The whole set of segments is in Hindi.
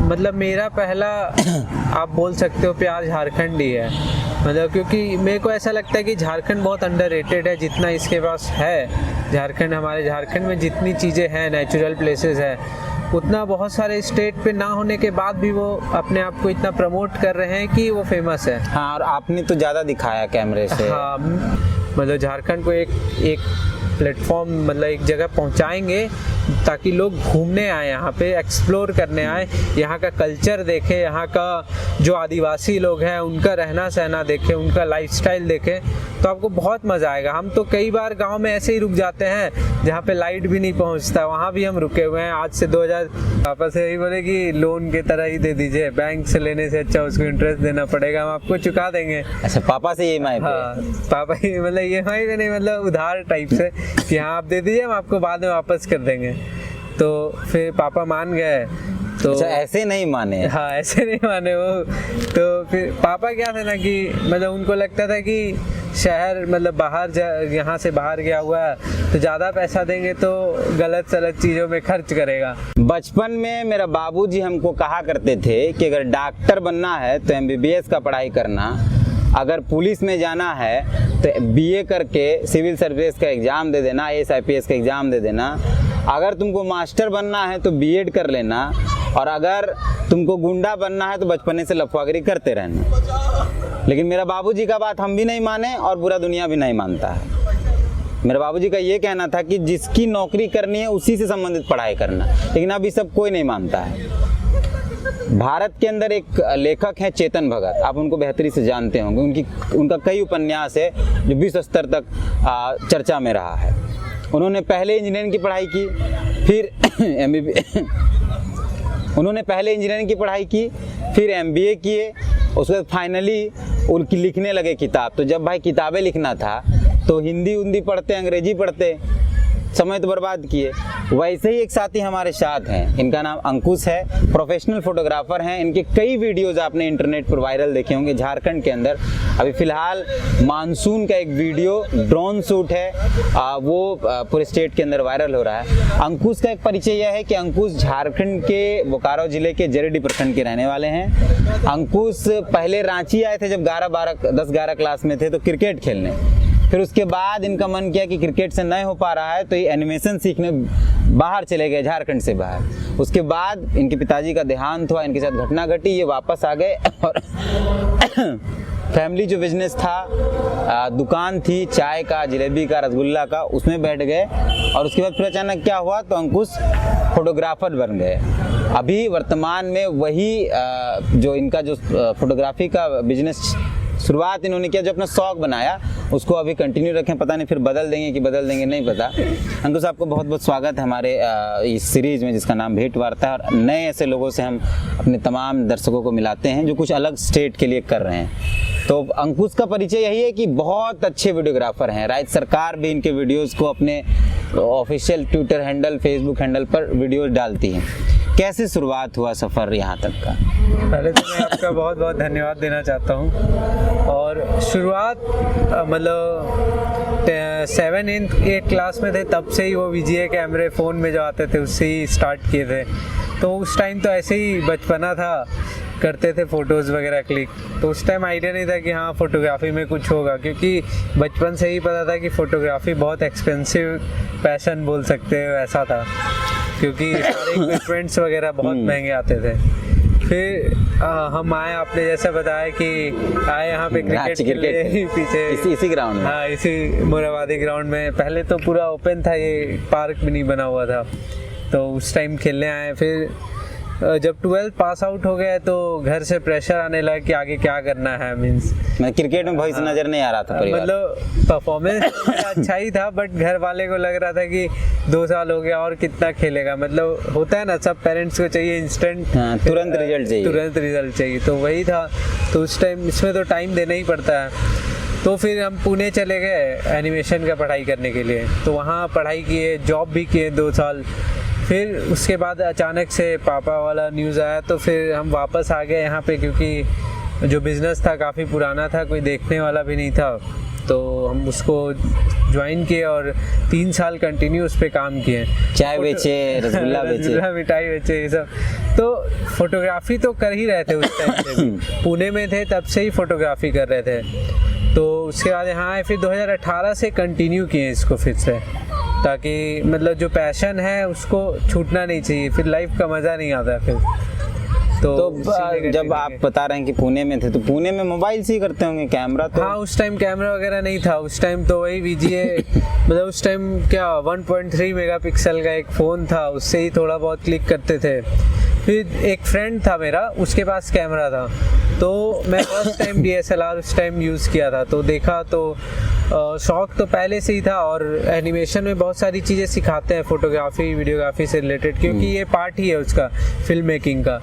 मतलब मेरा पहला आप बोल सकते हो प्यार झारखंड ही है। मतलब क्योंकि मेरे को ऐसा लगता है कि झारखंड बहुत अंडररेटेड है। जितना इसके पास है झारखंड, हमारे झारखंड में जितनी चीज़ें हैं, नेचुरल प्लेसेस है, उतना बहुत सारे स्टेट पे ना होने के बाद भी वो अपने आप को इतना प्रमोट कर रहे हैं कि वो फेमस है। हाँ, और आपने तो ज़्यादा दिखाया कैमरे से। हाँ, मतलब झारखंड को एक प्लेटफॉर्म, मतलब एक जगह पहुंचाएंगे ताकि लोग घूमने आए, यहाँ पे एक्सप्लोर करने आए, यहाँ का कल्चर देखें, यहाँ का जो आदिवासी लोग हैं उनका रहना सहना देखें, उनका लाइफस्टाइल देखें, तो आपको बहुत मज़ा आएगा। हम तो कई बार गांव में ऐसे ही रुक जाते हैं जहाँ पे लाइट भी नहीं पहुँचता, वहाँ भी हम रुके हुए हैं। आज से 2000 वापस यही बोले कि लोन की तरह ही दे दीजिए, बैंक से लेने से अच्छा उसको इंटरेस्ट देना पड़ेगा, हम आपको चुका देंगे। अच्छा, पापा से EMI पे? हाँ, पापा ही मतलब EMI पे नहीं, मतलब उधार टाइप से कि हाँ आप दे दीजिए, हम आपको बाद में वापस कर देंगे। तो फिर पापा मान गए। तो अच्छा, ऐसे नहीं माने? हाँ, ऐसे नहीं माने वो। तो फिर पापा क्या थे ना कि मतलब उनको लगता था कि शहर मतलब बाहर यहाँ से बाहर गया हुआ है तो ज़्यादा पैसा देंगे तो गलत सलत चीज़ों में खर्च करेगा। बचपन में मेरा बाबूजी हमको कहा करते थे कि अगर डॉक्टर बनना है तो MBBS का पढ़ाई करना, अगर पुलिस में जाना है तो BA करके सिविल सर्विस का एग्ज़ाम दे देना, IAS IPS का एग्ज़ाम दे देना, अगर तुमको मास्टर बनना है तो B.Ed कर लेना, और अगर तुमको गुंडा बनना है तो बचपने से लफागिरी करते रहना। लेकिन मेरा बाबूजी का बात हम भी नहीं माने और पूरा दुनिया भी नहीं मानता है। मेरे बाबूजी का ये कहना था कि जिसकी नौकरी करनी है उसी से संबंधित पढ़ाई करना, लेकिन अब ये सब कोई नहीं मानता है। भारत के अंदर एक लेखक हैं चेतन भगत, आप उनको बेहतरी से जानते होंगे। उनका कई उपन्यास है जो विश्व स्तर तक चर्चा में रहा है। उन्होंने पहले इंजीनियरिंग की पढ़ाई की, फिर उन्होंने पहले इंजीनियरिंग की पढ़ाई की, फिर MBA किए, उसके बाद फाइनली उनकी लिखने लगे किताब। तो जब भाई किताबें लिखना था तो हिंदी पढ़ते, अंग्रेजी पढ़ते, समय तो बर्बाद किए। वैसे ही एक साथी हमारे साथ हैं, इनका नाम अंकुश है, प्रोफेशनल फोटोग्राफर हैं। इनके कई वीडियोज़ आपने इंटरनेट पर वायरल देखे होंगे झारखंड के अंदर। अभी फ़िलहाल मानसून का एक वीडियो ड्रोन शूट है, वो पूरे स्टेट के अंदर वायरल हो रहा है। अंकुश का एक परिचय यह है कि अंकुश झारखंड के बोकारो जिले के जरेडी प्रखंड के रहने वाले हैं। अंकुश पहले रांची आए थे जब 10-11 क्लास में थे तो क्रिकेट खेलने, फिर उसके बाद इनका मन किया कि क्रिकेट से नहीं हो पा रहा है तो ये एनिमेशन सीखने बाहर चले गए, झारखंड से बाहर। उसके बाद इनके पिताजी का देहांत हुआ, इनके साथ घटना घटी, ये वापस आ गए और फैमिली जो बिजनेस था, दुकान थी चाय का, जलेबी का, रसगुल्ला का, उसमें बैठ गए। और उसके बाद फिर अचानक क्या हुआ तो अंकुश फोटोग्राफर बन गए। अभी वर्तमान में वही जो इनका जो फोटोग्राफी का बिजनेस शुरुआत इन्होंने किया, जो अपना शौक बनाया उसको अभी कंटिन्यू रखें। पता नहीं फिर बदल देंगे कि बदल देंगे, नहीं पता। अंकुश, आपको बहुत बहुत स्वागत है हमारे इस सीरीज़ में जिसका नाम भेंट वार्ता है। और नए ऐसे लोगों से हम अपने तमाम दर्शकों को मिलाते हैं जो कुछ अलग स्टेट के लिए कर रहे हैं। तो अंकुश का परिचय यही है कि बहुत अच्छे वीडियोग्राफर हैं। राज्य सरकार भी इनके वीडियोज़ को अपने official Twitter handle, Facebook handle पर वीडियोज़ डालती हैं। कैसे शुरुआत हुआ सफ़र यहाँ तक का? पहले तो मैं आपका बहुत बहुत धन्यवाद देना चाहता हूँ। और शुरुआत मतलब 7-8 क्लास में थे तब से ही वो VGA कैमरे फ़ोन में जो आते थे उससे ही स्टार्ट किए थे। तो उस टाइम तो ऐसे ही बचपना था, करते थे फ़ोटोज़ वगैरह क्लिक। तो उस टाइम आइडिया नहीं था कि हाँ फ़ोटोग्राफी में कुछ होगा, क्योंकि बचपन से ही पता था कि फ़ोटोग्राफी बहुत एक्सपेंसिव पैशन बोल सकते हो, ऐसा था, क्योंकि सारे इक्विपमेंट्स वगैरह बहुत महंगे आते थे। फिर हम आए, आपने जैसा बताया कि आए यहाँ पे क्रिकेट पीछे इसी ग्राउंड में। हाँ, इसी मोराबादी ग्राउंड में। पहले तो पूरा ओपन था, ये पार्क भी नहीं बना हुआ था, तो उस टाइम खेलने आए। फिर जब 12th पास आउट हो गए तो घर से प्रेशर आने लगा कि आगे क्या करना है। मीन्स मैं क्रिकेट में भविष्य नजर नहीं आ रहा था। मतलब परफॉर्मेंस अच्छा ही था, बट घर वाले को लग रहा था कि 2 साल हो गया और कितना खेलेगा। मतलब होता है ना, सब पेरेंट्स को चाहिए इंस्टेंट, तुरंत रिजल्ट चाहिए। तो वही था। तो उस टाइम इसमें तो टाइम देना ही पड़ता है। तो फिर हम पुणे चले गए एनिमेशन का पढ़ाई करने के लिए। तो वहाँ पढ़ाई किए, जॉब भी किए 2 साल। फिर उसके बाद अचानक से पापा वाला न्यूज़ आया, तो फिर हम वापस आ गए यहाँ पे, क्योंकि जो बिज़नेस था काफ़ी पुराना था, कोई देखने वाला भी नहीं था। तो हम उसको ज्वाइन किए और 3 साल कंटिन्यू उस पर काम किए। चाय बेचे, रसगुल्ला बेचे, रसगुल्ला मिठाई बेचे, ये सब। तो फोटोग्राफी तो कर ही रहे थे उस टाइम से भी। पुणे में थे तब से ही फोटोग्राफी कर रहे थे। तो उसके बाद यहाँ आए, फिर 2018 से कंटिन्यू किए इसको फिर से, ताकि मतलब जो पैशन है उसको छूटना नहीं चाहिए, फिर लाइफ का मज़ा नहीं आता फिर। तो जब आप बता रहे हैं कि पुणे में थे, तो पुणे में मोबाइल से ही करते होंगे कैमरा तो? हाँ, उस टाइम कैमरा वगैरह नहीं था। उस टाइम तो वही VGA मतलब उस टाइम क्या 1.3 मेगापिक्सल का एक फ़ोन था, उससे ही थोड़ा बहुत क्लिक करते थे। फिर एक फ्रेंड था मेरा, उसके पास कैमरा था, तो मैं फर्स्ट टाइम DSLR उस टाइम यूज़ किया था। तो देखा तो शौक तो पहले से ही था, और एनिमेशन में बहुत सारी चीज़ें सिखाते हैं फोटोग्राफी वीडियोग्राफी से रिलेटेड, क्योंकि ये पार्ट ही है उसका फिल्म मेकिंग का।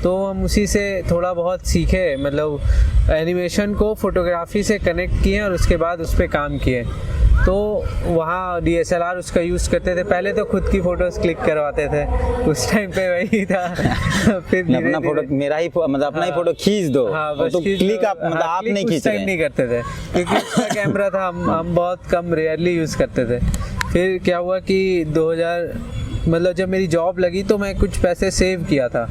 तो हम उसी से थोड़ा बहुत सीखे, मतलब एनिमेशन को फोटोग्राफी से कनेक्ट किए और उसके बाद उस पर काम किए। तो वहाँ DSLR उसका यूज़ करते थे। पहले तो खुद की फ़ोटोज़ क्लिक करवाते थे, उस टाइम पे वही था। फिर अपना फोटो मेरा ही मतलब अपना ही फोटो खींच दो। हाँ, बस तो क्लिक आप मतलब हाँ, आप नहीं खींच रहे हैं। नहीं करते थे, क्योंकि उसका कैमरा था, हम बहुत कम रेयरली यूज़ करते थे। फिर क्या हुआ कि 2000 मतलब जब मेरी जॉब लगी तो मैं कुछ पैसे सेव किया था,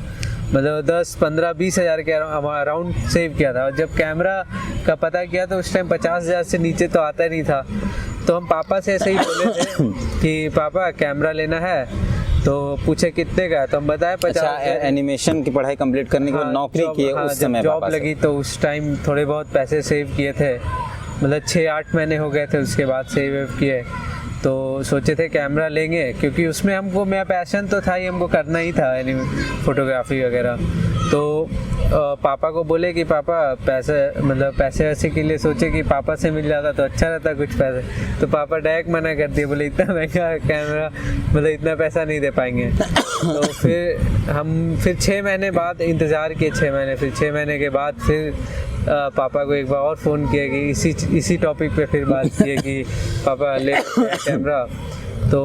मतलब 10, 15, 20 हज़ार के अराउंड सेव किया था। और जब कैमरा का पता किया तो उस टाइम 50,000 से नीचे तो आता नहीं था। तो हम पापा से ऐसे ही बोले थे कि पापा कैमरा लेना है, तो पूछे कितने का, तो हम बताए 50। अच्छा, एनिमेशन की पढ़ाई कंप्लीट करने के बाद नौकरी किए उस समय जॉब लगी तो उस टाइम थोड़े बहुत पैसे सेव किए थे, मतलब 6-8 महीने हो गए थे उसके बाद सेव वेव किए। तो सोचे थे कैमरा लेंगे, क्योंकि उसमें हमको, मेरा पैशन तो था ही, हमको करना ही था फोटोग्राफी वगैरह। तो पापा को बोले कि पापा पैसे मतलब पैसे वैसे के लिए सोचे कि पापा से मिल जाता तो अच्छा रहता कुछ पैसे। तो पापा डायरेक्ट मना कर दिए, बोले इतना महंगा कैमरा, मतलब इतना पैसा नहीं दे पाएंगे। तो फिर 6 महीने बाद इंतज़ार किए, 6 महीने। फिर 6 महीने के बाद फिर पापा को एक बार और फ़ोन किया कि इसी टॉपिक पे फिर बात किए कि पापा ले कैमरा। तो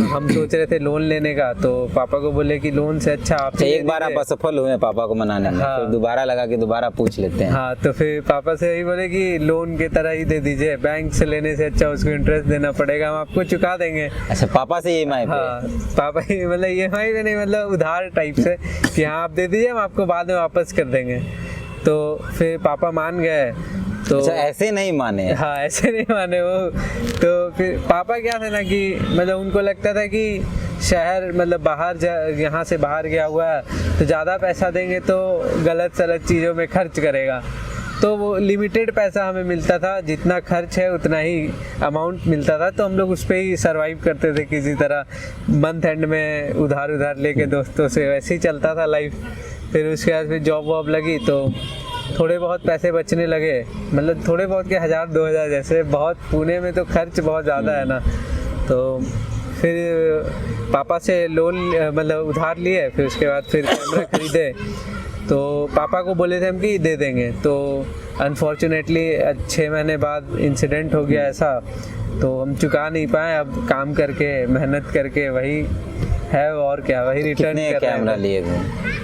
हम सोच रहे थे लोन लेने का, तो पापा को बोले कि लोन से अच्छा आप एक बार आप असफल हुए पापा को मनाने में। हाँ। फिर दोबारा लगा कि दोबारा पूछ लेते हैं। हाँ, तो फिर पापा से यही बोले कि लोन की तरह ही दे दीजिए, बैंक से लेने से अच्छा उसको इंटरेस्ट देना पड़ेगा, हम आपको चुका देंगे। अच्छा, पापा से EMI पे? हाँ, पापा ही मतलब EMI पे नहीं, मतलब उधार टाइप से कि हाँ आप दे दीजिए, हम आपको बाद में वापस कर देंगे। तो फिर पापा मान गए। तो अच्छा, ऐसे नहीं माने? हाँ, ऐसे नहीं माने वो। तो फिर पापा क्या थे ना कि मतलब उनको लगता था कि शहर मतलब बाहर यहाँ से बाहर गया हुआ है तो ज़्यादा पैसा देंगे तो गलत सलत चीज़ों में खर्च करेगा। तो वो लिमिटेड पैसा हमें मिलता था, जितना खर्च है उतना ही अमाउंट मिलता था। तो हम लोग उस पर ही सर्वाइव करते थे किसी तरह, मंथ एंड में उधार लेके दोस्तों से, वैसे ही चलता था लाइफ। फिर उसके बाद फिर जॉब वॉब लगी तो थोड़े बहुत पैसे बचने लगे, मतलब थोड़े बहुत के 1000-2000 जैसे, बहुत पुणे में तो खर्च बहुत ज़्यादा है ना। तो फिर पापा से लोन मतलब उधार लिए, फिर उसके बाद फिर कैमरा खरीदे। तो पापा को बोले थे हम कि दे देंगे, तो अनफॉर्चुनेटली 6 महीने बाद इंसिडेंट हो गया ऐसा, तो हम चुका नहीं पाए। अब काम करके मेहनत करके वही है, और क्या, वही रिटर्न कर रहे हैं। कैमरा लिए थे?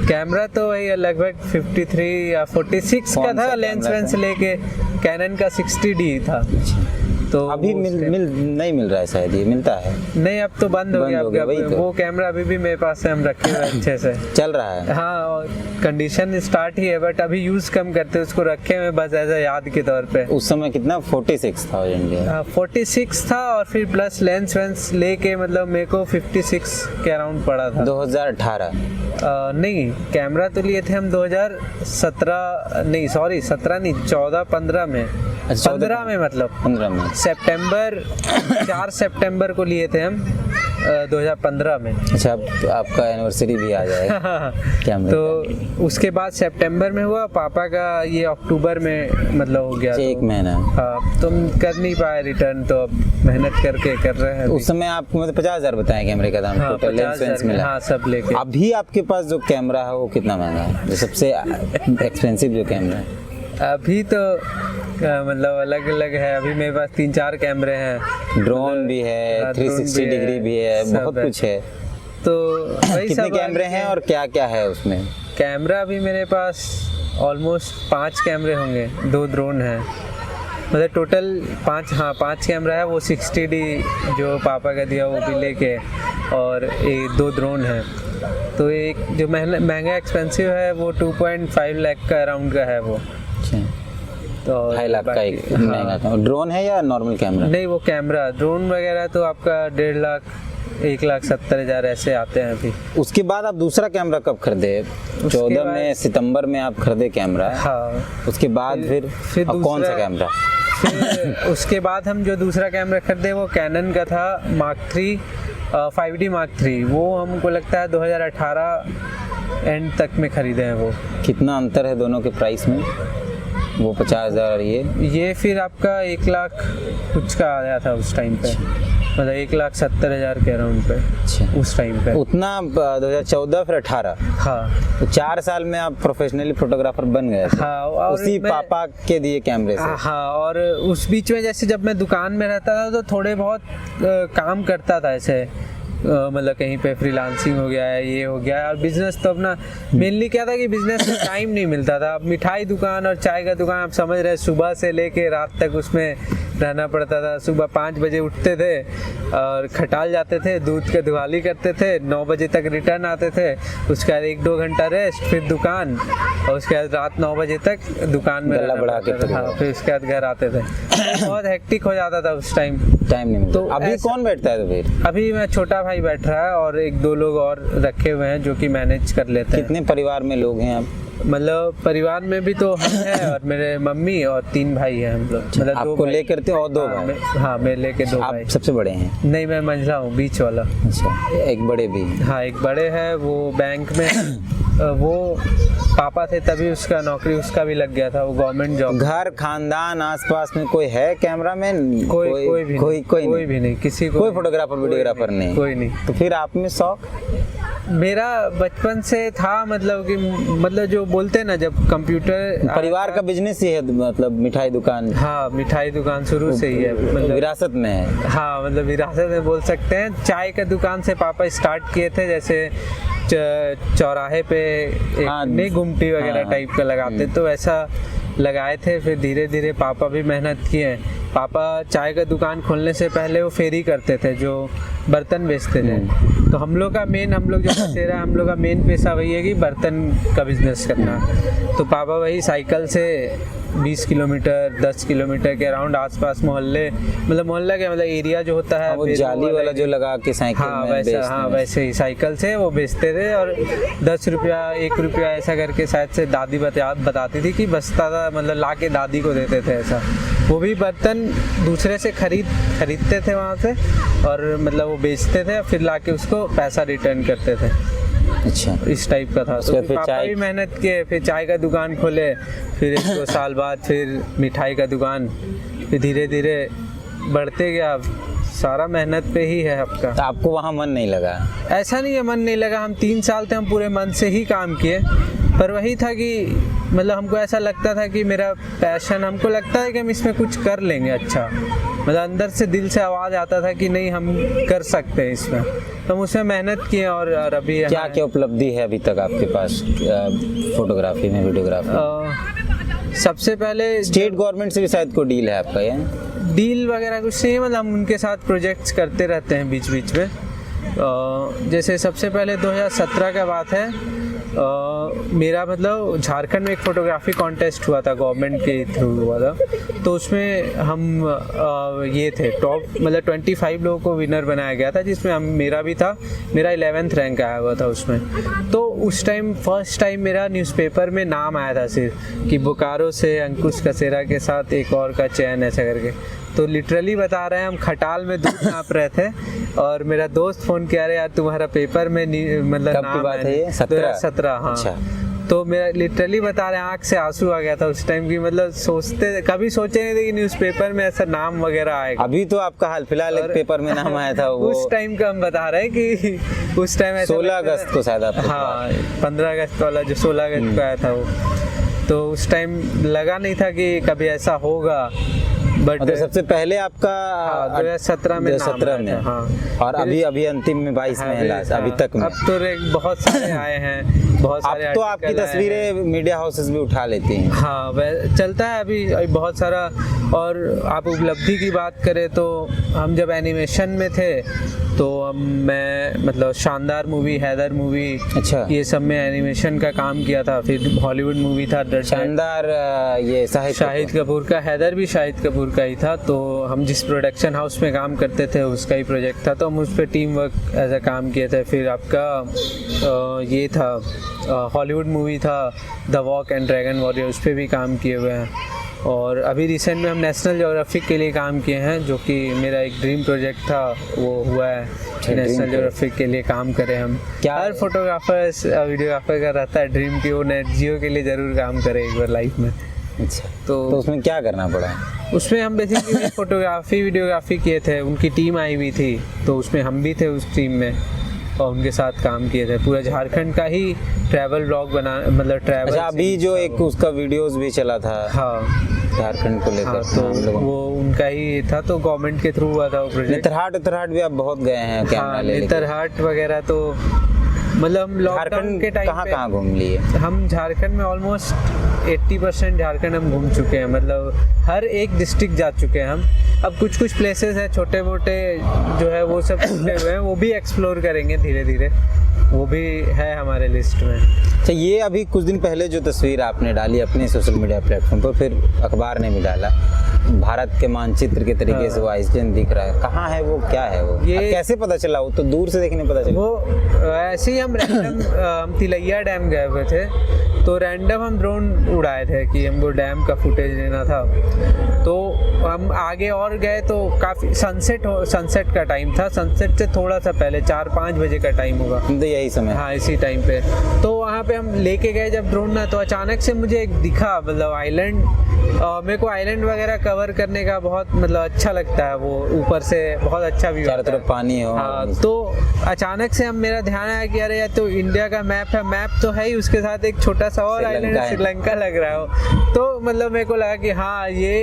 कैमरा तो वही लगभग 53 या 46 का था, लेंस वेंस लेके कैनन का 60D था। तो अभी नहीं मिल रहा है शायद, ये मिलता है? नहीं, अब तो बंद हो गया। तो। वो कैमरा अभी भी मेरे पास है, हम रखे हुए अच्छे से, चल रहा है? हाँ, कंडीशन स्टार्ट ही है, बट अभी यूज कम करते, उसको रखे हुए बस ऐसा याद के तौर पे। उस समय कितना 46,000? 46 था, और फिर प्लस लेंस वेंस लेके मतलब मेरे को 56 के अराउंड पड़ा था। 2018? नहीं, कैमरा तो लिए थे हम 2017 नहीं, सॉरी 17 नहीं, 14-15 में। 15 में, मतलब 15 में सितंबर 4 सितंबर को लिए थे हम 2015 में। अच्छा, आपका एनिवर्सरी भी आ जाएगा कैमरे तो उसके बाद सितंबर में हुआ, पापा का ये अक्टूबर में मतलब हो गया। 1 महीना। हाँ, तुम कर नहीं पाए रिटर्न, तो अब मेहनत करके कर रहे हैं। उस समय आपको मतलब 50,000 बताया कैमरे का दाम? हाँ, टोटल लेंस वेंस मिला? हाँ, सब लेके। अभी आपके पास जो कैमरा है वो कितना महंगा है, जो सबसे एक्सपेंसिव जो कैमरा है? अभी तो मतलब अलग अलग है, अभी मेरे पास 3-4 कैमरे हैं, ड्रोन भी है, 360 डिग्री भी है, बहुत कुछ है। तो कितने कैमरे हैं और क्या क्या है उसमें? कैमरा अभी मेरे पास ऑलमोस्ट 5 कैमरे होंगे, 2 ड्रोन हैं, मतलब टोटल 5 कैमरा है, वो 60D जो पापा का दिया वो भी लेके, और एक 2 ड्रोन है। तो एक जो महंगा एक्सपेंसिव है वो 2.5 लाख का अराउंड का है वो। तो 2.5 लाख का एक महंगा कैमरा। ड्रोन है या नॉर्मल कैमरा? नहीं, वो कैमरा। ड्रोन वगैरह तो आपका 1.5 लाख 1,70,000 ऐसे आते हैं अभी। उसके बाद आप दूसरा कैमरा कब खरीदे? 14 में सितंबर में आप खरीदे कैमरा। हाँ। उसके बाद फिर कौन सा कैमरा? फिर उसके बाद हम जो दूसरा कैमरा खरीदे वो कैनन का था, Mark 3 5D Mark 3। वो हमको लगता है 2018 एंड तक में खरीदे हैं वो। कितना अंतर है दोनों के प्राइस में? वो 50,000 और ये फिर आपका 1 लाख कुछ का आया था उस टाइम पे, मतलब 1,70,000 के अराउंड पे। अच्छा। उस टाइम पे उतना 2014 फिर 18। हाँ। तो 4 साल में आप प्रोफेशनली फोटोग्राफर बन गए थे। हाँ, और उसी पापा के दिए कैमरे से। हाँ, और उस बीच में जैसे जब मैं दुकान में रहता था तो थोड़े बहुत काम करता था ऐसे, मतलब कहीं पे फ्रीलांसिंग हो गया है, ये हो गया है। और बिजनेस तो अपना मेनली क्या था कि बिजनेस में टाइम नहीं मिलता था। अब मिठाई दुकान और चाय का दुकान आप समझ रहे हैं, सुबह से लेके रात तक उसमें रहना पड़ता था। सुबह 5 बजे उठते थे और खटाल जाते थे, दूध के दुहाली करते थे, 9 बजे तक रिटर्न आते थे। उसके बाद 1-2 घंटा रेस्ट, फिर दुकान, और उसके बाद रात 9 बजे तक दुकान में रहना पड़ता था। हाँ, फिर उसके बाद घर आते थे। बहुत हेक्टिक हो जाता था उस टाइम नहीं मिलता। तो अभी कौन बैठता है? तो फिर अभी मैं छोटा भाई बैठ रहा है और 1-2 लोग और रखे हुए हैं जो कि मैनेज कर लेते हैं। कितने परिवार में लोग हैं आप? मतलब परिवार में भी तो हम हैं और मेरे मम्मी और 3 भाई हैं हम लोग। मतलब आपको लेकर के और 2 भाई? हाँ, मैं लेके 2 भाई। आप सबसे बड़े हैं? नहीं, मैं मंझला हूँ, बीच वाला। अच्छा, एक बड़े भी? हाँ, एक बड़े हैं, वो बैंक में वो पापा थे तभी उसका नौकरी उसका भी लग गया था, वो गवर्नमेंट जॉब। घर खानदान आसपास में कोई है कैमरामैन? कोई भी नहीं, किसी को कोई फोटोग्राफर वीडियोग्राफर नहीं? कोई नहीं। तो फिर आप में शौक? मेरा बचपन से था, मतलब जो बोलते हैं ना, जब कंप्यूटर परिवार का बिजनेस ही है, मतलब मिठाई दुकान। हाँ, मिठाई दुकान शुरू से ही है, मतलब विरासत में है। हाँ, मतलब विरासत में बोल सकते हैं। चाय का दुकान से पापा स्टार्ट किए थे, जैसे चौराहे पे एक नहीं गुमटी वगैरह टाइप का लगाते, तो ऐसा लगाए थे। फिर धीरे धीरे पापा भी मेहनत किए। पापा चाय का दुकान खोलने से पहले वो फेरी करते थे, जो बर्तन बेचते थे। तो हम लोग जो कसेरा, हम लोग का मेन पेशा वही है कि बर्तन का बिजनेस करना। तो पापा वही साइकिल से 20 किलोमीटर 10 किलोमीटर के अराउंड आसपास मोहल्ले, मतलब मोहल्ला के मतलब एरिया जो होता है, वो जाली वाला जो लगा के साइकिल हाँ, में वैसे ही साइकिल से वो बेचते थे। और 10 रुपया 1 रुपया ऐसा करके शायद से दादी बताती थी कि बचता था, मतलब ला के दादी को देते थे ऐसा। वो भी बर्तन दूसरे से खरीदते थे वहाँ से, और मतलब वो बेचते थे, फिर ला के उसको पैसा रिटर्न करते थे। अच्छा, इस टाइप का था। तो फिर पापा भी मेहनत किए, फिर चाय का दुकान खोले, फिर 1-2 साल बाद फिर मिठाई का दुकान, फिर धीरे धीरे बढ़ते गया। सारा मेहनत पे ही है आपका। तो आपको वहाँ मन नहीं लगा? ऐसा नहीं है मन नहीं लगा, हम 3 साल थे, हम पूरे मन से ही काम किए। पर वही था कि मतलब हमको ऐसा लगता था कि मेरा पैशन, हमको लगता है कि हम इसमें कुछ कर लेंगे अच्छा। मतलब अंदर से दिल से आवाज़ आता था कि नहीं, हम कर सकते हैं इसमें। तो हम उसमें मेहनत किए। और अभी क्या उपलब्धि है अभी तक आपके पास फोटोग्राफी में, वीडियोग्राफी? सबसे पहले स्टेट गवर्नमेंट से भी शायद कोई डील है आपका? या डील वगैरह कुछ नहीं है, मतलब हम उनके साथ प्रोजेक्ट्स करते रहते हैं बीच बीच में। जैसे सबसे पहले 2017 का बात है, मेरा मतलब झारखंड में एक फोटोग्राफी कॉन्टेस्ट हुआ था, गवर्नमेंट के थ्रू हुआ था। तो उसमें हम ये थे टॉप, मतलब 25 लोगों को विनर बनाया गया था, जिसमें मेरा भी था। मेरा 11th रैंक आया हुआ था उसमें। तो उस टाइम फर्स्ट टाइम मेरा न्यूज़पेपर में नाम आया था सिर्फ कि बोकारो से अंकुश कसेरा के साथ एक और का चयन, ऐसा करके। तो लिटरली बता रहे हैं, हम खटाल में दूध नाप रहे थे और मेरा दोस्त फ़ोन किया, रहे यार तुम्हारा पेपर में मतलब कब की बात है ये? 17। हाँ। अच्छा। तो मेरा लिटरली बता रहे हैं, आँख से आंसू आ गया था उस टाइम की। मतलब कभी सोचे नहीं थे कि न्यूज़पेपर में ऐसा नाम वगैरह आएगा। अभी तो आपका हाल फिलहाल एक पेपर में नाम आया था, वो उस टाइम का हम बता रहे हैं कि उस टाइम 16 अगस्त को शायद आपको। हाँ, 15 अगस्त वाला जो 16 अगस्त को आया था वो। तो उस टाइम लगा नहीं था कि कभी ऐसा होगा। बट तो सबसे पहले आपका 2017 में 2017 में। हाँ। और अभी अंतिम में 22 में है लास्ट, अभी तक में। अब तो बहुत सारे आए हैं, बहुत सारे अब तो आपकी article आए हैं। तस्वीरें मीडिया हाउसेस भी उठा लेती हैं। हाँ वह चलता है अभी बहुत सारा। और आप उपलब्धि की बात करें तो हम जब एनिमेशन में थे तो मैं मतलब शानदार मूवी, हैदर मूवी, अच्छा। ये सब में एनिमेशन का काम किया था। फिर हॉलीवुड मूवी था शानदार, ये शाहिद कपूर का, हैदर भी शाहिद कपूर का ही था। तो हम जिस प्रोडक्शन हाउस में काम करते थे उसका ही प्रोजेक्ट था, तो हम उस पर टीम वर्क ऐसा काम किए थे। फिर आपका ये था हॉलीवुड मूवी था the walk and dragon warrior, उस पर भी काम किए हुए हैं। और अभी रिसेंट में हम नेशनल ज्योग्राफिक के लिए काम किए हैं, जो कि मेरा एक ड्रीम प्रोजेक्ट था, वो हुआ है। नेशनल ज्योग्राफिक के लिए काम करें हम। क्या हर फोटोग्राफर वीडियोग्राफर का रहता है ड्रीम कि वो नेट जियो के लिए ज़रूर काम करे एक बार लाइफ में। अच्छा, तो उसमें क्या करना पड़ा? उसमें हम बेसिकली फोटोग्राफी वीडियोग्राफी किए थे। उनकी टीम आई हुई थी तो उसमें हम भी थे उस टीम में और उनके साथ काम किए थे। पूरा झारखंड का ही ट्रैवल व्लॉग बना, मतलब ट्रैवल। अच्छा, अभी जो एक उसका वीडियोस भी चला था, हाँ झारखंड को लेकर, हाँ, तो वो उनका ही था, तो गवर्नमेंट के थ्रू हुआ था वो प्रोजेक्ट। नेतरहाट भी आप बहुत गए हैं कैमरा हाँ, लेके। नेतरहाट वगैरह तो मतलब हम लॉकडाउन के टाइम पे कहाँ घूम लिए? हम झारखंड में ऑलमोस्ट 80% झारखंड हम घूम चुके हैं। मतलब हर एक डिस्ट्रिक्ट जा चुके हैं हम। अब कुछ कुछ प्लेसेस है छोटे मोटे जो है वो सब छूटे हुए हैं, वो भी एक्सप्लोर करेंगे धीरे धीरे, वो भी है हमारे लिस्ट में। अच्छा, ये अभी कुछ दिन पहले जो तस्वीर आपने डाली अपने सोशल मीडिया प्लेटफॉर्म पर, फिर अखबार ने भी डाला, भारत के मानचित्र के तरीके से वो आइसलैंड दिख रहा है, कहाँ है वो, क्या है वो, ये कैसे पता चला? वो तो दूर से देखने पता चला। वो ऐसे ही हम रैंडम हम तिलैया डैम गए हुए थे, तो रैंडम हम ड्रोन उड़ाए थे कि हमको डैम का फुटेज लेना था। तो हम आगे और गए तो काफ़ी सनसेट का टाइम था, सनसेट से थोड़ा सा पहले 4-5 बजे का टाइम होगा, तो यही समय। हाँ इसी टाइम पे। तो वहाँ पे हम लेके गए जब ड्रोन ना, तो अचानक से मुझे एक दिखा, मतलब आइलैंड। मेरे को आइलैंड वगैरह कवर करने का बहुत मतलब अच्छा लगता है, वो ऊपर से बहुत अच्छा व्यू, चारों तरफ पानी हो। हाँ, तो अचानक से हम मेरा ध्यान आया कि अरे यार तो इंडिया का मैप है, मैप तो है ही, उसके साथ एक छोटा सा और आइलैंड श्रीलंका लग रहा हो। तो मतलब मेरे को लगा कि हाँ ये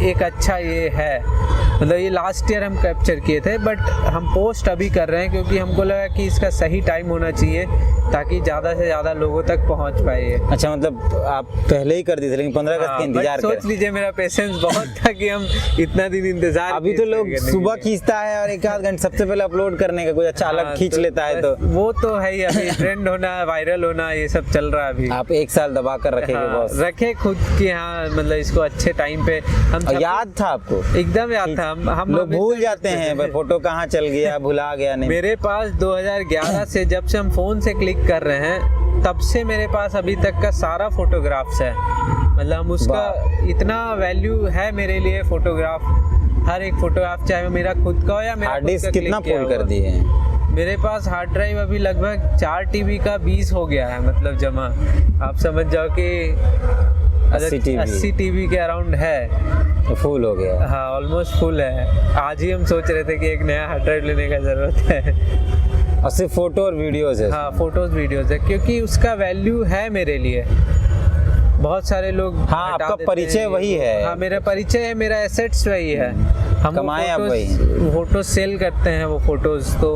एक अच्छा ये है, मतलब ये लास्ट ईयर हम कैप्चर किए थे, बट हम पोस्ट अभी कर रहे हैं क्योंकि हमको लगा कि इसका सही टाइम होना चाहिए ताकि ज़्यादा से ज़्यादा लोगों तक पहुंच पाए। अच्छा, मतलब आप पहले ही कर दी थी, लेकिन 15 अगस्त का इंतजार सोच लीजिए मेरा पेशेंस बहुत था कि हम इतना दिन इंतजार। अभी तो लोग सुबह खींचता है और 1-8 घंटे सबसे पहले अपलोड करने का, कुछ अच्छा अलग खींच लेता है, तो वो तो है ही। अभी ट्रेंड होना, वायरल होना, ये सब चल रहा है अभी। आप 1 साल दबा कर रखेंगे बॉस। रखे खुद की, हाँ मतलब इसको अच्छे टाइम पे हम याद था आपको? एकदम याद था। हम लोग भूल जाते हैं भाई, फोटो कहाँ चल गया, भुला गया। नहीं, मेरे पास 2011 से जब से हम फोन से क्लिक कर रहे हैं तब से मेरे पास अभी तक का सारा फोटोग्राफ्स है। मतलब हम उसका इतना वैल्यू है मेरे लिए, फोटोग्राफ, हर एक फोटोग्राफ, चाहे वो मेरा खुद का हो या मेरा हार्ड डिस्क कितना फुल कर दिए हैं? मेरे पास हार्ड ड्राइव अभी लगभग 4 TB का 20 हो गया है, मतलब जमा। आप समझ जाओ कि 80 TB के अराउंड है, तो फुल हो गया। हाँ ऑलमोस्ट फुल है। आज ही हम सोच रहे थे कि एक नया हार्ड ड्राइव लेने का जरूरत है। और सिर्फ फोटो और वीडियोस है? हाँ फोटोज वीडियोज है, क्योंकि उसका वैल्यू है मेरे लिए। बहुत सारे लोग, हाँ आपका परिचय वही है। हाँ मेरा परिचय है, मेरा एसेट्स वही है। हम कमाए आप वही। फोटो सेल करते हैं वो फोटोज, तो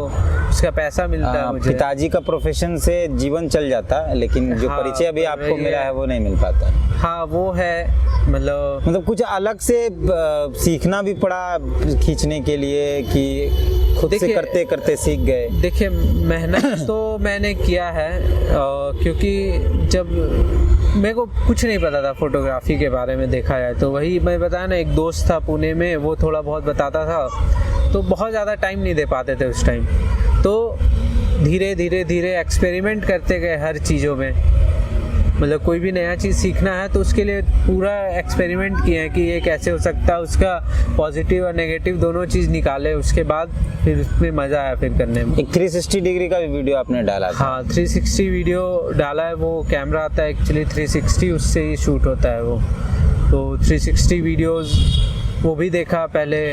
उसका पैसा मिलता है मुझे। पिताजी का प्रोफेशन से जीवन चल जाता है, लेकिन जो परिचय अभी आपको मिला है वो नहीं मिल पाता। हाँ वो है, मतलब कुछ अलग से सीखना भी पड़ा खींचने के लिए कि खुद से करते करते सीख गए? देखिए मेहनत तो मैंने किया है, क्योंकि जब मेरे को कुछ नहीं पता था फोटोग्राफी के बारे में, देखा जाए तो वही मैं बताया ना, एक दोस्त था पुणे में, वो थोड़ा बहुत बताता था, तो बहुत ज़्यादा टाइम नहीं दे पाते थे उस टाइम। तो धीरे धीरे धीरे एक्सपेरिमेंट करते गए हर चीज़ों में। मतलब कोई भी नया चीज़ सीखना है तो उसके लिए पूरा एक्सपेरिमेंट किए हैं कि ये कैसे हो सकता है, उसका पॉजिटिव और नेगेटिव दोनों चीज़ निकाले, उसके बाद फिर उसमें मज़ा आया फिर करने में। एक 360 डिग्री का भी वीडियो आपने डाला था? हाँ 360 वीडियो डाला है। वो कैमरा आता है एक्चुअली 360, उससे ही शूट होता है वो। तो 360 वीडियोज़ वो भी देखा पहले।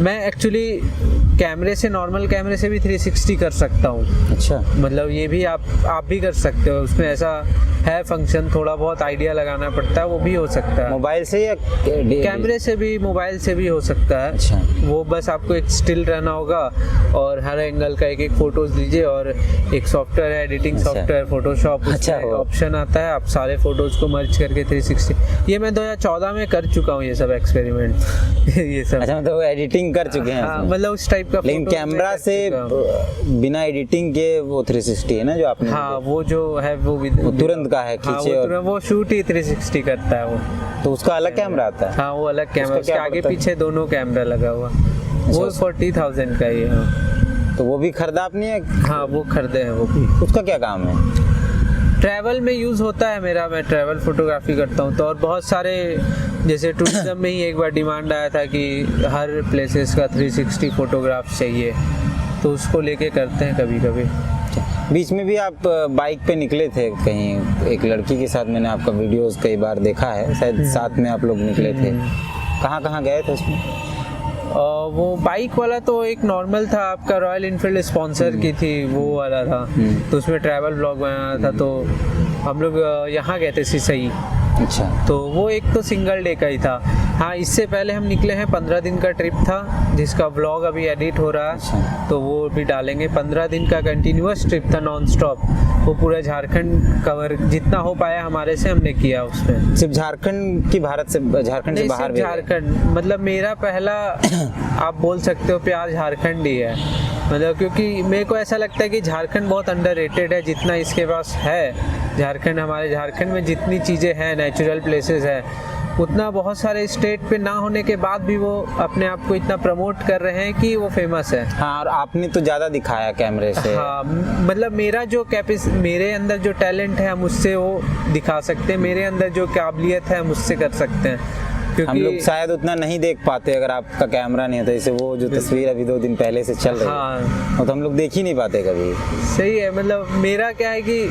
मैं एक्चुअली कैमरे से, नॉर्मल कैमरे से भी 360 कर सकता हूँ। अच्छा, मतलब ये भी आप भी कर सकते हो, उसमें ऐसा है फंक्शन, थोड़ा बहुत आइडिया लगाना पड़ता है, वो भी हो सकता है। मोबाइल से या कैमरे से भी, मोबाइल से भी हो सकता है। अच्छा, वो बस आपको एक स्टिल रहना होगा और हर एंगल का एक फोटोज दीजिए, और एक सॉफ्टवेयर है, एडिटिंग अच्छा। सॉफ्टवेयर फोटोशॉप, अच्छा, उसमें वो। ऑप्शन आता है, आप सारे फोटोज को मर्ज करके 360। ये मैं 2014 में कर चुका हूँ ये सब एक्सपेरिमेंट ये सब। अच्छा, मतलब एडिटिंग कर चुके हैं हाँ, उसमें। मतलब उस टाइप का लेकिन photos मैं कैमरा कर से चुका हूँ। बिना एडिटिंग के वो 360 है ना जो आपने हाँ, वो जो है वो तुरंत का है, हाँ, खींचे और वो शूट ही 360 करता है वो। तो उसका अलग कैमरा आता है। हाँ, वो अलग कैमरा, उसका उसके क्या आगे पड़ता है? पीछे दोनों कैमरा लगा हुआ, वो 40,000 का ही है। हाँ। तो वो भी खरीदा आपने या हाँ, वो खरीदे हैं वो भी। उसका क्या काम है? ट्रैवल में यूज़ होता है मेरा, मैं ट्रैवल फोटोग्राफी करता हूँ तो, और बहुत सारे जैसे टूरिज्म में ही एक बार डिमांड आया था कि हर प्लेसेस का 360 फोटोग्राफ चाहिए, तो उसको लेके करते हैं कभी कभी। बीच में भी आप बाइक पे निकले थे कहीं एक लड़की के साथ, मैंने आपका वीडियोस कई बार देखा है, शायद साथ में आप लोग निकले थे। कहाँ कहाँ गए थे उसमें? वो बाइक वाला तो एक नॉर्मल था, आपका रॉयल इनफील्ड स्पॉन्सर की थी, वो वाला था। तो उसमें ट्रैवल ब्लॉग बनाना था, तो हम लोग यहाँ गए थे सिसई। अच्छा, तो वो एक तो सिंगल डे का ही था। हाँ, इससे पहले हम निकले हैं, 15 दिन का ट्रिप था जिसका व्लॉग अभी एडिट हो रहा है। अच्छा। तो वो भी डालेंगे। 15 दिन का कंटिन्यूअस ट्रिप था, नॉन स्टॉप। वो पूरा झारखंड कवर जितना हो पाया हमारे से हमने किया उसमें। सिर्फ झारखंड की, भारत से, झारखंड से नहीं, बाहर सिर्फ भी गए? झारखंड, मतलब मेरा पहला आप बोल सकते हो प्यार झारखंड ही है। मतलब क्योंकि मेरे को ऐसा लगता है कि झारखंड बहुत अंडररेटेड है, जितना इसके पास है। झारखंड, हमारे झारखंड में जितनी चीज़ें हैं, नेचुरल प्लेसेस है, उतना बहुत सारे स्टेट पे ना होने के बाद भी वो अपने आप को इतना प्रमोट कर रहे हैं कि वो फेमस है। हाँ, और आपने तो ज़्यादा दिखाया कैमरे से। हाँ, मतलब मेरा जो मेरे अंदर जो टैलेंट है हम उससे वो दिखा सकते हैं, मेरे अंदर जो काबिलियत है हम उससे कर सकते हैं। हम लोग शायद उतना नहीं देख पाते अगर आपका कैमरा नहीं होता। जैसे वो जो तस्वीर अभी 2 दिन पहले से चल रही है, वो तो हम लोग देख ही नहीं पाते कभी। सही है। मतलब मेरा क्या है कि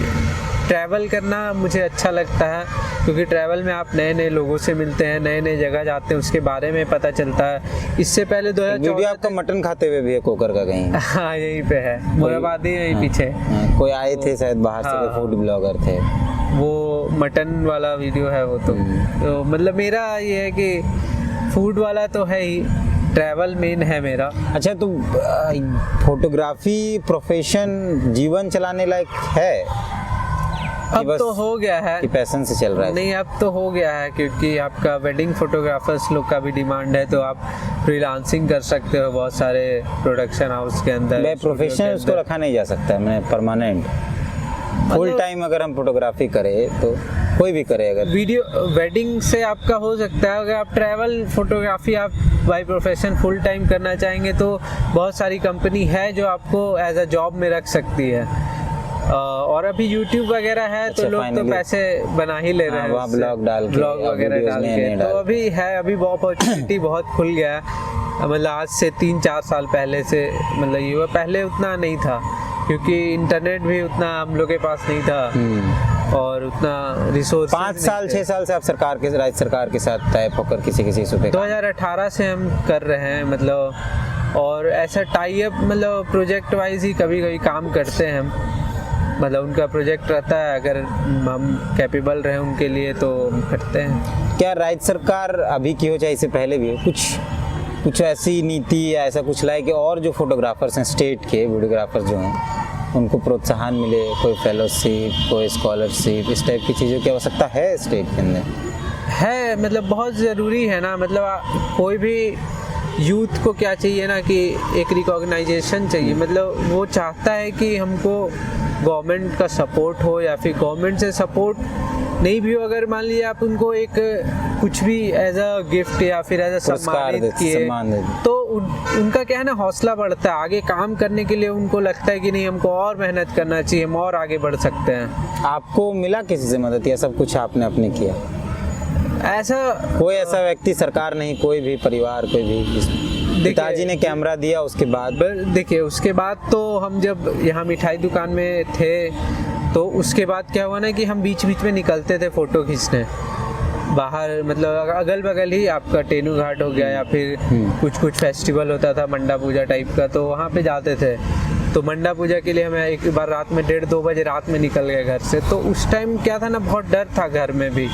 ट्रैवल करना मुझे अच्छा लगता है, क्योंकि ट्रैवल में आप नए नए लोगों से मिलते हैं, नए नए जगह जाते हैं, उसके बारे में पता चलता है। इससे पहले 2014 वीडियो आपका मटन खाते हुए भी है कोकर का कहीं? हाँ, यहीं पे है, मुराबादी यहीं पीछे। हाँ, कोई आए थे शायद बाहर से, कोई फूड ब्लॉगर थे, वो मटन वाला वीडियो है वो तो मतलब मेरा ये है कि फूड वाला तो है ही, ट्रैवल मेन है मेरा। अच्छा, तो फोटोग्राफी प्रोफेशन जीवन चलाने लायक है? अब तो हो गया है कि पैशन से चल रहा है? नहीं, अब तो हो गया है, क्योंकि आपका वेडिंग फोटोग्राफर्स लोग का भी डिमांड है, तो आप फ्रीलांसिंग कर सकते हो बहुत सारे प्रोडक्शन हाउस के अंदर। प्रोफेशन उसको रखा नहीं जा सकता है, मैं परमानेंट फुल टाइम अगर हम फोटोग्राफी करें तो कोई भी करे। अगर वीडियो वेडिंग से आपका हो सकता है, अगर आप ट्रैवल फोटोग्राफी आप बाय प्रोफेशन फुल टाइम करना चाहेंगे तो बहुत सारी कंपनी है जो आपको एज अ जॉब में रख सकती है। और अभी YouTube वगैरह है, तो लोग तो पैसे बना ही ले रहे हैं, वहाँ ब्लॉग डाल के, ब्लॉग वगैरह डाल के। तो अभी है, अभी बहुत अपॉर्चुनिटी बहुत खुल गया है। मतलब आज से 3-4 साल पहले से, मतलब ये पहले उतना नहीं था, क्योंकि इंटरनेट भी उतना हम लोग के पास नहीं था और उतना रिसोर्स। 5 साल 6 साल से आप सरकार के, राज्य सरकार के साथ टाइप होकर किसी इशू पे 2018 से हम कर रहे हैं, मतलब और ऐसा टाई अप, मतलब प्रोजेक्ट वाइज ही कभी कभी काम करते हैं हम। मतलब उनका प्रोजेक्ट रहता है, अगर हम कैपेबल रहे उनके लिए तो हम करते हैं। क्या राज्य सरकार अभी की हो चाहे इससे पहले भी हो, कुछ ऐसी नीति या ऐसा कुछ लाए कि और जो फोटोग्राफर्स हैं, स्टेट के वीडियोग्राफर जो हैं, उनको प्रोत्साहन मिले, कोई फेलोशिप, कोई स्कॉलरशिप, इस टाइप की चीज़ों की आवश्यकता है स्टेट के अंदर? है, मतलब बहुत ज़रूरी है ना। मतलब कोई भी यूथ को क्या चाहिए ना कि एक रिकॉग्नाइजेशन चाहिए। मतलब वो चाहता है कि हमको गवर्नमेंट का सपोर्ट हो, या फिर गवर्नमेंट से सपोर्ट नहीं भी हो, अगर मान लीजिए आप उनको एक कुछ भी एज अ गिफ्ट या फिर एज अ सम्मानित किए, तो उनका क्या है ना, हौसला बढ़ता है आगे काम करने के लिए। उनको लगता है कि नहीं, हमको और मेहनत करना चाहिए, हम और आगे बढ़ सकते हैं। आपको मिला किसी से मदद या सब कुछ आपने अपने किया? ऐसा कोई ऐसा व्यक्ति, सरकार नहीं, कोई भी परिवार, कोई भी, पिताजी ने कैमरा दिया उसके बाद? देखिए, उसके बाद तो हम जब यहाँ मिठाई दुकान में थे, तो उसके बाद क्या हुआ ना कि हम बीच बीच में निकलते थे फ़ोटो खींचने। बाहर मतलब अगल बगल ही आपका टेनू घाट हो गया या फिर कुछ फेस्टिवल होता था मंडा पूजा टाइप का, तो वहाँ पे जाते थे। तो मंडा पूजा के लिए हमें एक बार रात में 1:30-2 बजे रात में निकल गए घर से। तो उस टाइम क्या था ना, बहुत डर था घर में भी,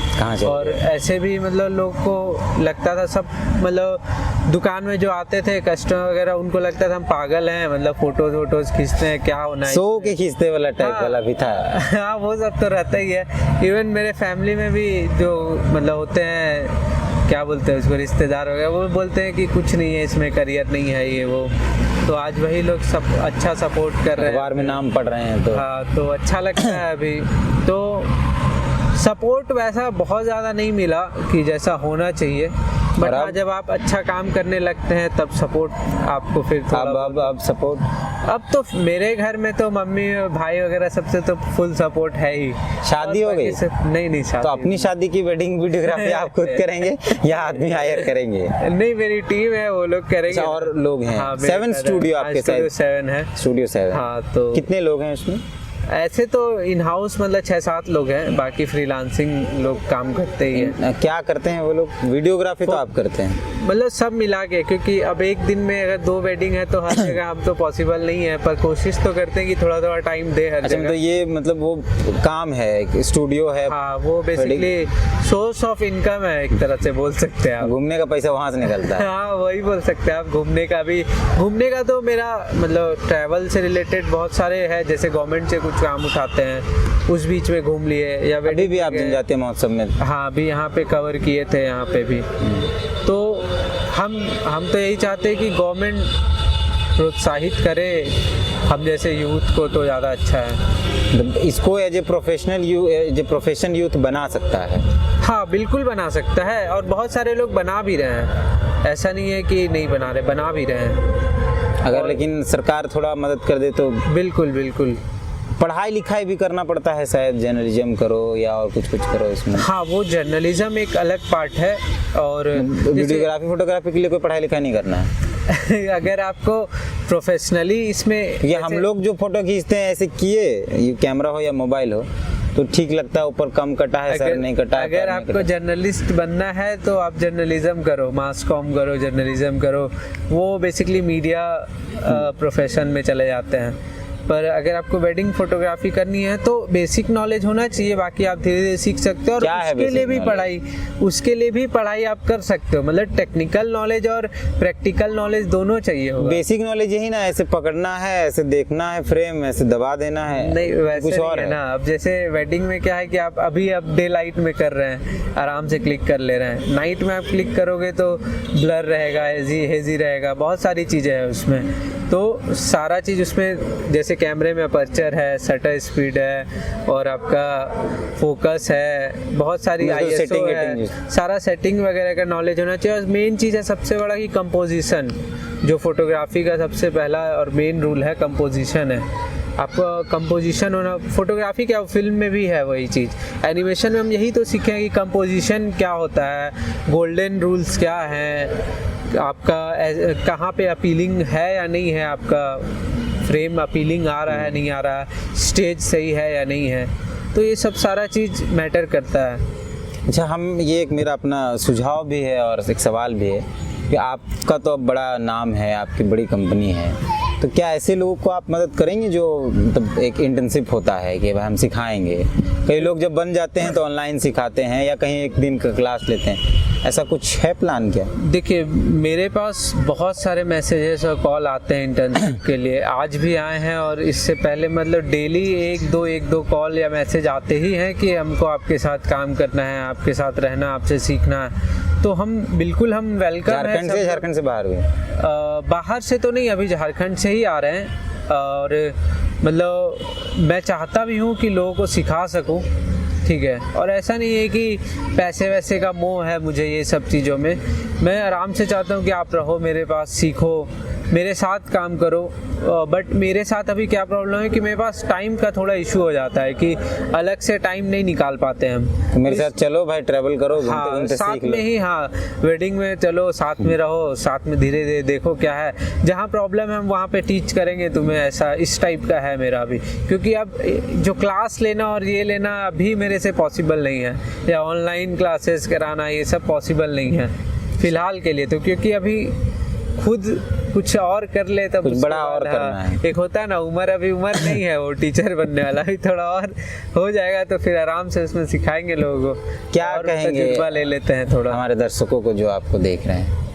और ऐसे भी मतलब लोग को लगता था, सब मतलब दुकान में जो आते थे कस्टमर वगैरह, उनको लगता था हम पागल हैं, मतलब फोटोज खींचते हैं, क्या होना है, सो के खींचते वाला टाइप वाला भी था। हाँ वो सब तो रहता ही है। इवन मेरे फैमिली में भी जो मतलब होते हैं, क्या बोलते हैं उसको, रिश्तेदार वगैरह, वो बोलते हैं कि कुछ नहीं है इसमें, करियर नहीं है ये वो। तो आज वही लोग सब अच्छा सपोर्ट कर रहे हैं, अखबार में नाम पढ़ रहे हैं, तो हाँ तो अच्छा लगता है अभी। तो सपोर्ट वैसा बहुत ज़्यादा नहीं मिला कि जैसा होना चाहिए, बट हाँ जब आप अच्छा काम करने लगते हैं तब सपोर्ट आपको फिर अब सपोर्ट, अब तो मेरे घर में तो मम्मी भाई वगैरह सबसे तो फुल सपोर्ट है ही। शादी हो गई? नहीं शादी। तो अपनी शादी की वेडिंग वीडियोग्राफी आप खुद करेंगे या आदमी हायर करेंगे? नहीं, मेरी टीम है, वो लोग करेंगे। और लोग हैं? हाँ, 7 स्टूडियो आपके साथ? 7 है। स्टूडियो 7। हाँ, तो कितने लोग हैं उसमें? ऐसे तो इन हाउस मतलब 6-7 लोग हैं, बाकी फ्रीलांसिंग लोग काम करते ही हैं। क्या करते हैं वो लोग? वीडियोग्राफी तो आप करते हैं? मतलब सब मिला के, क्योंकि अब एक दिन में अगर 2 वेडिंग है तो हर जगह हम तो पॉसिबल नहीं है, पर कोशिश तो करते हैं कि थोड़ा थोड़ा टाइम दे हर जगह। तो ये मतलब वो काम है, स्टूडियो है? हाँ, वो बेसिकली सोर्स ऑफ इनकम है, एक तरह से बोल सकते हैं आप। घूमने का पैसा वहाँ से निकलता है। हाँ, वही बोल सकते हैं आप। घूमने का तो मेरा मतलब ट्रैवल से रिलेटेड बहुत सारे है, जैसे गवर्नमेंट से कुछ काम उठाते हैं, उस बीच में घूम लिए, या अभी भी आप जाते हैं महोत्सव में? हाँ, अभी यहाँ पे कवर किए थे, यहाँ पे भी। तो हम तो यही चाहते हैं कि गवर्नमेंट प्रोत्साहित करे हम जैसे यूथ को, तो ज़्यादा अच्छा है। इसको एज ए प्रोफेशन यूथ बना सकता है? हाँ, बिल्कुल बना सकता है, और बहुत सारे लोग बना भी रहे हैं, ऐसा नहीं है कि नहीं बना रहे, बना भी रहे हैं। अगर लेकिन सरकार थोड़ा मदद कर दे तो। बिल्कुल। पढ़ाई लिखाई भी करना पड़ता है शायद, जर्नलिज्म करो या और कुछ करो इसमें? हाँ, वो जर्नलिज्म एक अलग पार्ट है, और वीडियोग्राफी फोटोग्राफी के लिए कोई पढ़ाई लिखाई नहीं करना है? अगर आपको प्रोफेशनली इसमें, ये हम लोग जो फोटो खींचते हैं ऐसे किए, ये कैमरा हो या मोबाइल हो तो ठीक लगता है, ऊपर कम कटा है, सर नहीं कटा है। अगर आपको जर्नलिस्ट बनना है तो आप जर्नलिज्म करो, मास कॉम करो, जर्नलिज्म करो, वो बेसिकली मीडिया प्रोफेशन में चले जाते हैं। पर अगर आपको वेडिंग फोटोग्राफी करनी है तो बेसिक नॉलेज होना चाहिए, बाकी आप धीरे धीरे सीख सकते हो, और उसके लिए भी पढ़ाई आप कर सकते हो। मतलब टेक्निकल नॉलेज और प्रैक्टिकल नॉलेज दोनों चाहिए होगा। बेसिक नॉलेज यही ना, ऐसे पकड़ना है, ऐसे देखना है फ्रेम, ऐसे दबा देना है? नहीं, वैसे कुछ और है ना। अब जैसे वेडिंग में क्या है कि आप अभी डे लाइट में कर रहे हैं, आराम से क्लिक कर ले रहे हैं, नाइट में आप क्लिक करोगे तो ब्लर रहेगा, हेजी रहेगा, बहुत सारी चीज़ें हैं उसमें। तो सारा चीज़ उसमें, जैसे कैमरे में अपर्चर है, शटर स्पीड है, और आपका फोकस है, बहुत सारी ISO है, सारा सेटिंग वगैरह का नॉलेज होना चाहिए। और मेन चीज़ है सबसे बड़ा कि कंपोजिशन, जो फोटोग्राफी का सबसे पहला और मेन रूल है, कंपोजिशन है। आपका कंपोजिशन होना, फोटोग्राफी क्या फिल्म में भी है वही चीज़, एनिमेशन में हम यही तो सीखें कि कंपोजिशन क्या होता है, गोल्डन रूल्स क्या हैं, आपका कहाँ पे अपीलिंग है या नहीं है, आपका फ्रेम अपीलिंग आ रहा है नहीं आ रहा है, स्टेज सही है या नहीं है, तो ये सब सारा चीज़ मैटर करता है। अच्छा, हम ये एक मेरा अपना सुझाव भी है और एक सवाल भी है कि आपका तो अब बड़ा नाम है, आपकी बड़ी कंपनी है, तो क्या ऐसे लोगों को आप मदद करेंगे जो मतलब एक इंटर्नशिप होता है कि भाई हम सिखाएंगे? कई लोग जब बन जाते हैं तो ऑनलाइन सिखाते हैं या कहीं एक दिन का क्लास लेते हैं, ऐसा कुछ है प्लान क्या? देखिए, मेरे पास बहुत सारे मैसेजेस और कॉल आते हैं इंटर्नशिप के लिए, आज भी आए हैं, और इससे पहले मतलब डेली एक दो कॉल या मैसेज आते ही हैं कि हमको आपके साथ काम करना है, आपके साथ रहना, आपसे सीखना है। तो हम बिल्कुल हम वेलकम है। झारखंड से बाहर हुए? बाहर से तो नहीं, अभी झारखंड से ही आ रहे हैं, और मतलब मैं चाहता भी हूँ कि लोगों को सिखा सकूँ, ठीक है। और ऐसा नहीं है कि पैसे वैसे का मोह है मुझे ये सब चीज़ों में, मैं आराम से चाहता हूँ कि आप रहो मेरे पास, सीखो, मेरे साथ काम करो। बट मेरे साथ अभी क्या प्रॉब्लम है कि मेरे पास टाइम का थोड़ा इशू हो जाता है कि अलग से टाइम नहीं निकाल पाते हम। तो मेरे साथ चलो भाई, ट्रैवल करो, घूमते हाँ, घूमते साथ सीख लो। में ही, हाँ, वेडिंग में चलो, साथ में रहो, साथ में धीरे धीरे देखो क्या है, जहाँ प्रॉब्लम है हम वहाँ पे टीच करेंगे तुम्हें, ऐसा इस टाइप का है मेरा अभी। क्योंकि अब जो क्लास लेना और ये लेना अभी मेरे से पॉसिबल नहीं है, या ऑनलाइन क्लासेस कराना ये सब पॉसिबल नहीं है फिलहाल के लिए। तो क्योंकि अभी खुद कुछ और कर ले तब कुछ उसके बड़ा बाद, और करना है। एक होता है ना, उम्र अभी उम्र नहीं है वो टीचर बनने वाला, अभी थोड़ा और हो जाएगा तो फिर आराम से उसमें सिखाएंगे लोगों को। क्या और कहेंगे तजुर्बा ले लेते हैं थोड़ा हमारे दर्शकों को जो आपको देख रहे हैं?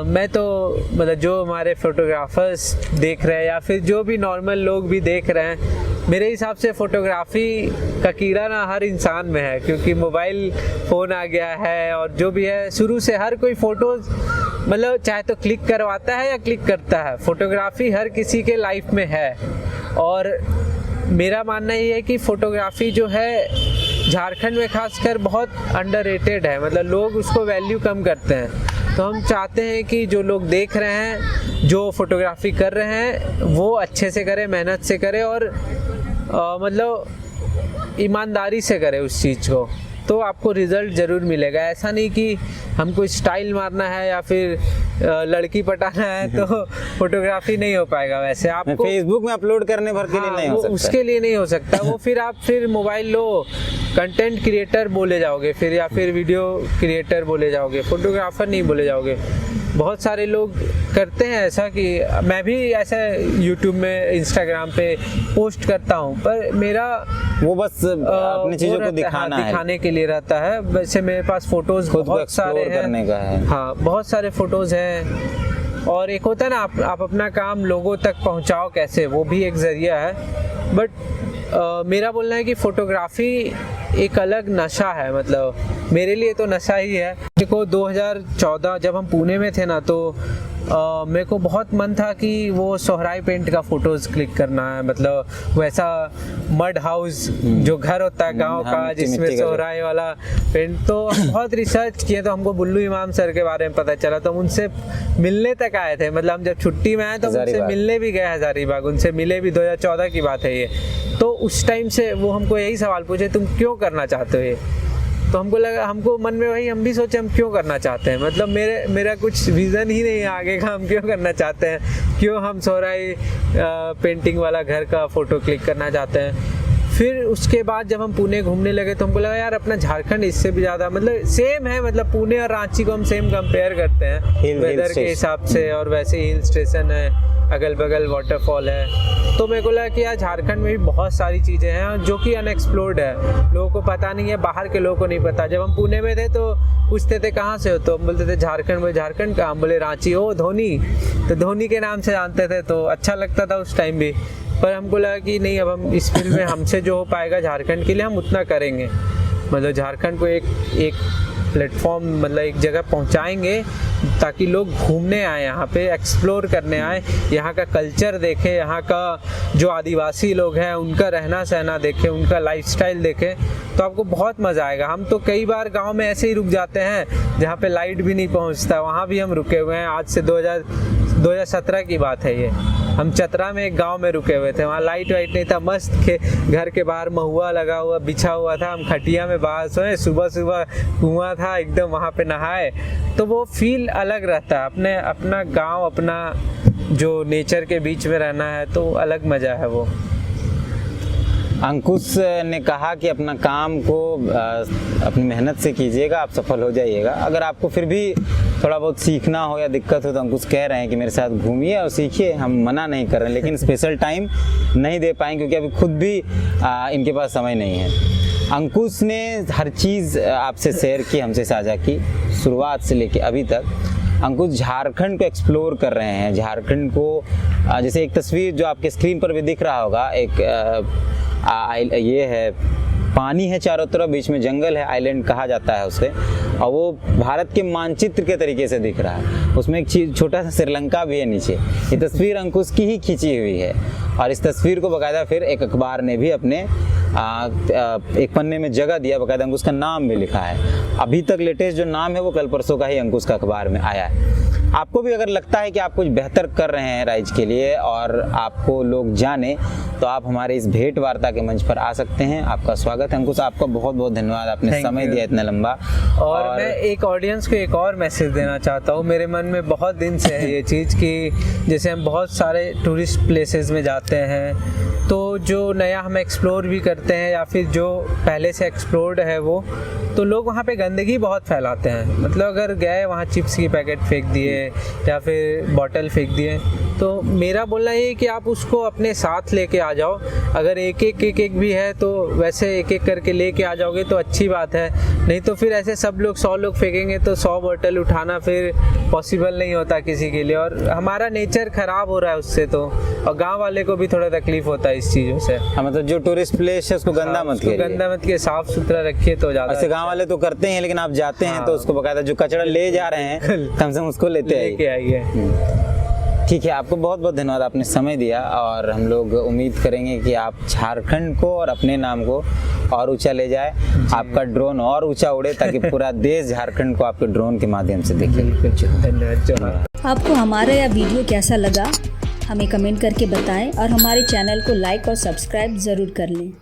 मैं तो मतलब जो हमारे फोटोग्राफर्स देख रहे हैं या फिर जो भी नॉर्मल लोग भी देख रहे हैं, मेरे हिसाब से फोटोग्राफी का कीड़ा ना हर इंसान में है। क्योंकि मोबाइल फ़ोन आ गया है और जो भी है, शुरू से हर कोई फ़ोटोज़ मतलब चाहे तो क्लिक करवाता है या क्लिक करता है, फोटोग्राफी हर किसी के लाइफ में है। और मेरा मानना ये है कि फ़ोटोग्राफी जो है झारखंड में खासकर बहुत अंडररेटेड है, मतलब लोग उसको वैल्यू कम करते हैं। तो हम चाहते हैं कि जो लोग देख रहे हैं, जो फोटोग्राफी कर रहे हैं, वो अच्छे से करें, मेहनत से करें और मतलब ईमानदारी से करें उस चीज़ को, तो आपको रिज़ल्ट ज़रूर मिलेगा। ऐसा नहीं कि हमको स्टाइल मारना है या फिर लड़की पटाना है तो फोटोग्राफी नहीं हो पाएगा। वैसे आपको फेसबुक में अपलोड करने भर के लिए नहीं हो सकता, उसके लिए नहीं हो सकता वो। फिर आप फिर मोबाइल लो, कंटेंट क्रिएटर बोले जाओगे फिर, या फिर वीडियो क्रिएटर बोले जाओगे, फोटोग्राफर नहीं बोले जाओगे। बहुत सारे लोग करते हैं ऐसा, कि मैं भी ऐसा यूट्यूब में, इंस्टाग्राम पे पोस्ट करता हूँ, पर मेरा वो बस अपनी चीजों को दिखाने के लिए रहता है। वैसे मेरे पास फोटोज बहुत सारे हैं, करने का है। हाँ, बहुत सारे फोटोज हैं। और एक होता है ना, आप अपना काम लोगों तक पहुंचाओ कैसे, वो भी एक जरिया है। बट मेरा बोलना है कि फोटोग्राफी एक अलग नशा है, मतलब मेरे लिए तो नशा ही है। देखो 2014 जब हम पुणे में थे ना, तो मेरे को बहुत मन था कि वो सोहराई पेंट का फोटोज क्लिक करना है, मतलब वैसा मड हाउस जो घर होता है गांव का, जिसमें सोहराई वाला पेंट। तो हम बहुत रिसर्च किए, तो हमको बुल्लू इमाम सर के बारे में पता चला, तो हम उनसे मिलने तक आए थे। मतलब हम जब छुट्टी में आए तो उनसे मिलने भी गए हजारीबाग, उनसे मिले भी। 2014 की बात है ये। तो उस टाइम से वो हमको यही सवाल पूछे, तुम क्यों करना चाहते हो ये? तो हमको लगा, हमको मन में वही, हम भी सोचे हम क्यों करना चाहते हैं, मतलब मेरा कुछ विज़न ही नहीं है आगे का, हम क्यों करना चाहते हैं, क्यों हम सोहराई पेंटिंग वाला घर का फ़ोटो क्लिक करना चाहते हैं। फिर उसके बाद जब हम पुणे घूमने लगे तो हमको लगा यार अपना झारखंड इससे भी ज़्यादा मतलब सेम है, मतलब पुणे और रांची को हम सेम कंपेयर करते हैं वेदर के हिसाब से, और वैसे हिल स्टेशन है, अगल बगल वाटरफॉल है। तो मेरे को लगा कि यार झारखंड में भी बहुत सारी चीज़ें हैं जो कि अनएक्सप्लोर्ड है, लोगों को पता नहीं है, बाहर के लोगों को नहीं पता। जब हम पुणे में थे तो पूछते थे कहाँ से हो, तो हम बोलते थे झारखंड में। झारखंड कहाँ? बोले रांची। हो धोनी, तो धोनी के नाम से जानते थे, तो अच्छा लगता था उस टाइम भी। पर हमको लगा कि नहीं, अब हम इस फील्ड में हमसे जो हो पाएगा झारखंड के लिए हम उतना करेंगे, मतलब झारखंड को एक प्लेटफॉर्म, मतलब एक जगह पहुंचाएंगे ताकि लोग घूमने आए, यहाँ पे एक्सप्लोर करने आए, यहाँ का कल्चर देखें, यहाँ का जो आदिवासी लोग हैं उनका रहना सहना देखें, उनका लाइफस्टाइल देखें, तो आपको बहुत मज़ा आएगा। हम तो कई बार गांव में ऐसे ही रुक जाते हैं जहाँ पे लाइट भी नहीं पहुँचता, वहाँ भी हम रुके हुए हैं। आज से 2017 की बात है ये। हम चतरा में एक गांव में रुके हुए थे, वहाँ लाइट वाइट नहीं था, मस्त घर के बाहर महुआ लगा हुआ बिछा हुआ था, हम खटिया में बाहर सोए, सुबह सुबह कुआं था एकदम, वहाँ पे नहाए। तो वो फील अलग रहता है, अपना गांव, अपना जो नेचर के बीच में रहना है, तो अलग मज़ा है वो। अंकुश ने कहा कि अपना काम को अपनी मेहनत से कीजिएगा, आप सफल हो जाइएगा। अगर आपको फिर भी थोड़ा बहुत सीखना हो या दिक्कत हो तो अंकुश कह रहे हैं कि मेरे साथ घूमिए और सीखिए, हम मना नहीं कर रहे हैं, लेकिन स्पेशल टाइम नहीं दे पाएंगे क्योंकि अभी खुद भी इनके पास समय नहीं है। अंकुश ने हर चीज़ आपसे शेयर की, हमसे साझा की, शुरुआत से लेके अभी तक। अंकुश झारखंड को एक्सप्लोर कर रहे हैं, झारखंड को जैसे एक तस्वीर जो आपके स्क्रीन पर भी दिख रहा होगा, एक ये है, पानी है चारों तरफ, बीच में जंगल है, आइलैंड कहा जाता है उसे, और वो भारत के मानचित्र के तरीके से दिख रहा है। उसमें एक छोटा सा श्रीलंका भी है नीचे। ये तस्वीर अंकुश की ही खींची हुई है, और इस तस्वीर को बाकायदा फिर एक अखबार ने भी अपने एक पन्ने में जगह दिया, बाकायदा अंकुश का नाम भी लिखा है। अभी तक लेटेस्ट जो नाम है वो कल परसों का ही अंकुश का अखबार में आया है। आपको भी अगर लगता है कि आप कुछ बेहतर कर रहे हैं राइज के लिए और आपको लोग जाने, तो आप हमारे इस भेंट वार्ता के मंच पर आ सकते हैं। आपका स्वागत है। अंकुश, आपका बहुत बहुत धन्यवाद, आपने समय दिया इतना लंबा। और मैं एक ऑडियंस को एक और मैसेज देना चाहता हूँ। मेरे मन में बहुत दिन से है ये चीज़ कि जैसे हम बहुत सारे टूरिस्ट प्लेसेस में जाते हैं, तो जो नया हम एक्सप्लोर भी करते हैं या फिर जो पहले से एक्सप्लोर्ड है वो, तो लोग वहाँ पे गंदगी बहुत फैलाते हैं। मतलब अगर गए वहाँ चिप्स की पैकेट फेंक दिए या फिर बॉटल फेंक दिए, तो मेरा बोलना ये है कि आप उसको अपने साथ लेके आ जाओ। अगर एक एक भी है तो वैसे एक एक करके लेके आ जाओगे तो अच्छी बात है, नहीं तो फिर ऐसे सब लोग 100 लोग फेंकेंगे तो 100 बॉटल उठाना फिर पॉसिबल नहीं होता किसी के लिए, और हमारा नेचर ख़राब हो रहा है उससे तो, और गाँव वाले को भी थोड़ा तकलीफ होता है इस चीज़ों से। मतलब जो टूरिस्ट प्लेस है उसको गंदा मत करिए, गंदा मत किए, साफ सुथरा रखिए तो ज़्यादा। ऐसे गाँव वाले तो करते हैं, लेकिन आप जाते हैं तो उसको बकायदा जो कचरा ले जा रहे हैं कम से कम उसको लेते आइए। ठीक है, आपको बहुत बहुत धन्यवाद, आपने समय दिया। और हम लोग उम्मीद करेंगे कि आप झारखंड को और अपने नाम को और ऊंचा ले जाए, आपका ड्रोन और ऊंचा उड़े ताकि पूरा देश झारखंड को आपके ड्रोन के माध्यम से देखे। धन्यवाद। आपको हमारा यह वीडियो कैसा लगा हमें कमेंट करके बताएं और हमारे चैनल को लाइक और सब्सक्राइब ज़रूर कर लें।